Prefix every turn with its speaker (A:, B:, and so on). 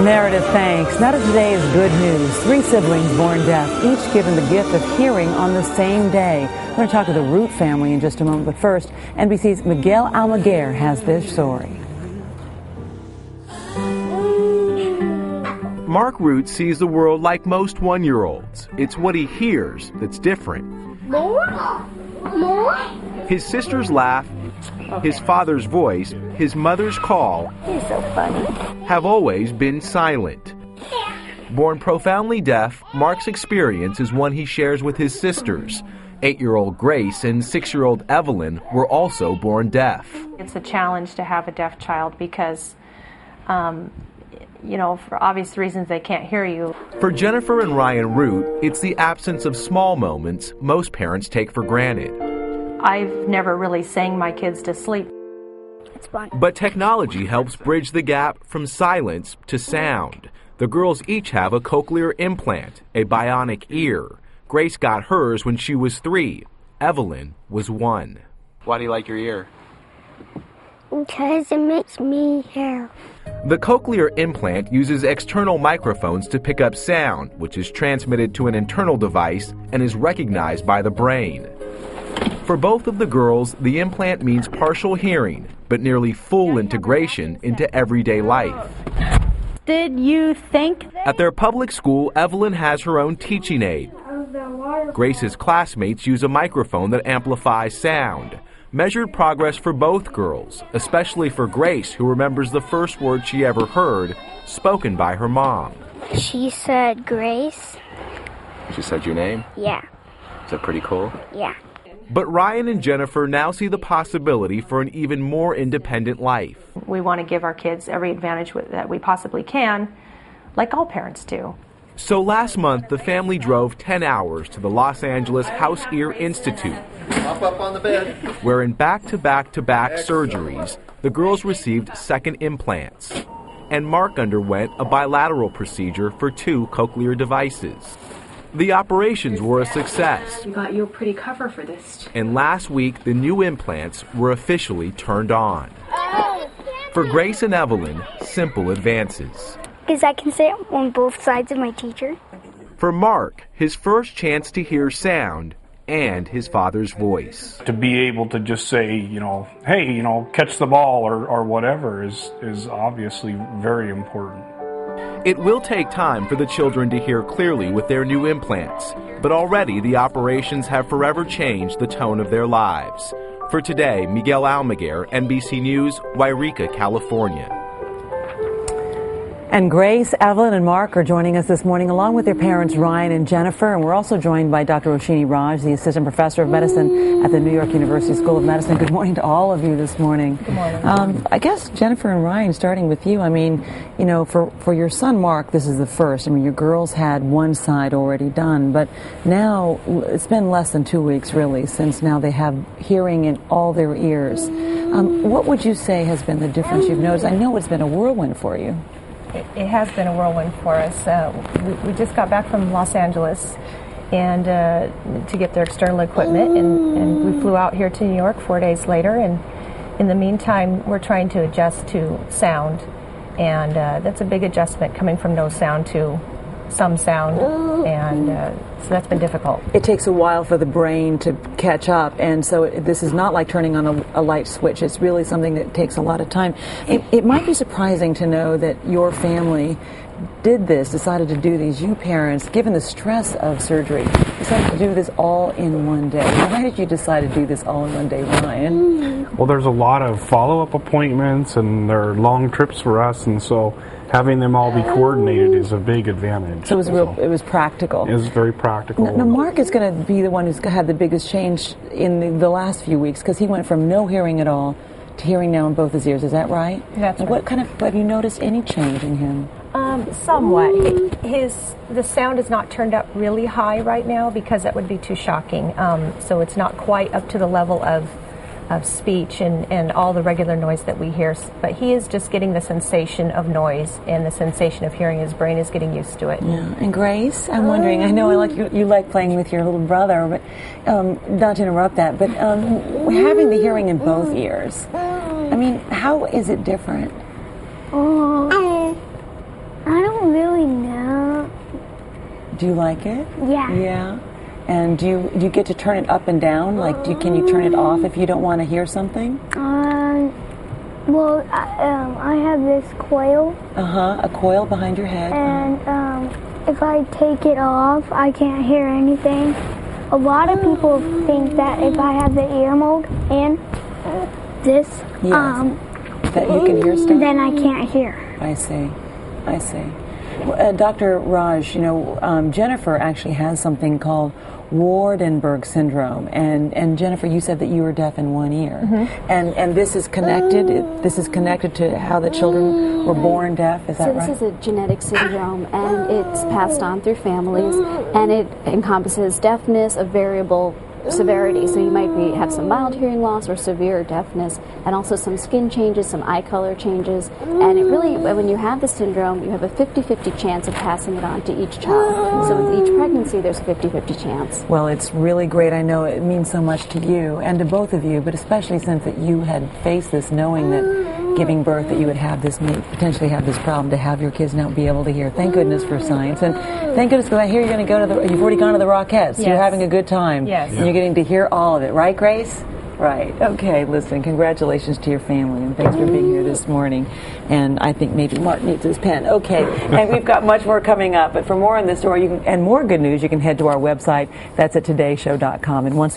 A: Meredith, thanks. Now to today's good news. 3 siblings born deaf, each given the gift of hearing on the same day. We're going to talk to the Root family in just a moment, but first, NBC's Miguel Almaguer has this story.
B: Mark Root sees the world like most one-year-olds. It's what he hears that's different.
C: More?
B: His sister's laugh, his father's voice, his mother's call
C: You're so funny.
B: have always been silent. Born profoundly deaf, Mark's experience is one he shares with his sisters. 8-year-old Grace and 6-year-old Evelyn were also born deaf.
D: It's a challenge to have a deaf child because, for obvious reasons they can't hear you.
B: For Jennifer and Ryan Root, it's the absence of small moments most parents take for granted.
D: I've never really sang my kids to sleep.
C: It's fun.
B: But technology helps bridge the gap from silence to sound. The girls each have a cochlear implant, a bionic ear. Grace got hers when she was 3. Evelyn was 1.
E: Why do you like your ear?
C: Because it makes me hear.
B: The cochlear implant uses external microphones to pick up sound, which is transmitted to an internal device and is recognized by the brain. For both of the girls, the implant means partial hearing, but nearly full integration into everyday life.
D: Did you think
B: At their public school, Evelyn has her own teaching aid. Grace's classmates use a microphone that amplifies sound. Measured progress for both girls, especially for Grace, who remembers the first word she ever heard, spoken by her mom.
C: She said Grace.
E: She said your name?
C: Yeah.
E: Is that pretty cool?
C: Yeah.
B: But Ryan and Jennifer now see the possibility for an even more independent life.
D: we want to give our kids every advantage that we possibly can, like all parents do.
B: So last month, the family drove 10 hours to the Los Angeles House Ear Institute,
E: Hop up on the bed.
B: where in back-to-back-to-back surgeries, the girls received second implants. And Mark underwent a bilateral procedure for 2 cochlear devices. The operations were a success.
D: We got you a pretty cover for this.
B: And last week, the new implants were officially turned on. For Grace and Evelyn, simple advances.
C: Because I can sit on both sides of my teacher.
B: For Mark, his first chance to hear sound and his father's voice.
F: To be able to just say, hey, catch the ball or whatever is obviously very important.
B: It will take time for the children to hear clearly with their new implants, but already the operations have forever changed the tone of their lives. For today, Miguel Almaguer, NBC News, Wairika, California.
A: And Grace, Evelyn, and Mark are joining us this morning, along with their parents, Ryan and Jennifer. And we're also joined by Dr. Roshini Raj, the Assistant Professor of Medicine at the New York University School of Medicine. Good morning to all of you this morning.
D: Good morning.
A: I guess, Jennifer and Ryan, starting with you, for your son, Mark, this is the first. Your girls had one side already done, but now it's been less than 2 weeks, really, since now they have hearing in all their ears. What would you say has been the difference you've noticed? I know it's been a whirlwind for you.
D: It has been a whirlwind for us. We just got back from Los Angeles and to get their external equipment, and we flew out here to New York 4 days later. And in the meantime, we're trying to adjust to sound, and that's a big adjustment coming from no sound to some sound, and so that's been difficult.
A: It takes a while for the brain to catch up, and so this is not like turning on a light switch. It's really something that takes a lot of time. It might be surprising to know that your family decided to do these, you parents, given the stress of surgery, decided to do this all in one day. Why did you decide to do this all in one day, Ryan?
F: Well, there's a lot of follow-up appointments, and there are long trips for us, and so having them all be coordinated is a big advantage.
A: So it was practical.
F: It was very practical.
A: Now, Mark is going to be the one who's had the biggest change in the last few weeks, because he went from no hearing at all to hearing now in both his ears. Is that right?
D: That's right.
A: What have you noticed any change in him?
D: Somewhat. The sound is not turned up really high right now because that would be too shocking. So it's not quite up to the level of speech and all the regular noise that we hear. But he is just getting the sensation of noise and the sensation of hearing. His brain is getting used to it.
A: Yeah. And Grace, I'm wondering, I know you like playing with your little brother, but not to interrupt that, but having the hearing in both ears, how is it different? Do you like it?
C: Yeah.
A: Yeah. And do you get to turn it up and down? Like, can you turn it off if you don't want to hear something?
C: Well, I have this coil,
A: A coil behind your head.
C: and if I take it off, I can't hear anything. A lot of people think that if I have the ear mold and this,
A: that you can hear stuff.
C: then I can't hear.
A: I see. Well, Dr. Raj, Jennifer actually has something called Waardenburg syndrome, and Jennifer, you said that you were deaf in one ear, and this is connected. This is connected to how the children were born deaf. Is that right?
G: So this is a genetic syndrome, and it's passed on through families, and it encompasses deafness of variable severity. So you might have some mild hearing loss or severe deafness, and also some skin changes, some eye color changes. And it really, when you have the syndrome, you have a 50-50 chance of passing it on to each child. So with each pregnancy, there's a 50-50 chance.
A: Well, it's really great. I know it means so much to you and to both of you, but especially since that you had faced this, knowing that giving birth that you would have this, potentially have this problem, to have your kids now be able to hear. Thank goodness for science, and thank goodness because I hear you're going to go to you've already gone to the Rockettes.
D: Yes.
A: You're having a good time.
D: Yes.
A: And you're getting to hear all of it, right, Grace? Right. Okay, listen, congratulations to your family, and thanks for being here this morning. And I think maybe Mark needs his pen. Okay, and we've got much more coming up, but for more on this story and more good news, you can head to our website. That's at todayshow.com. And once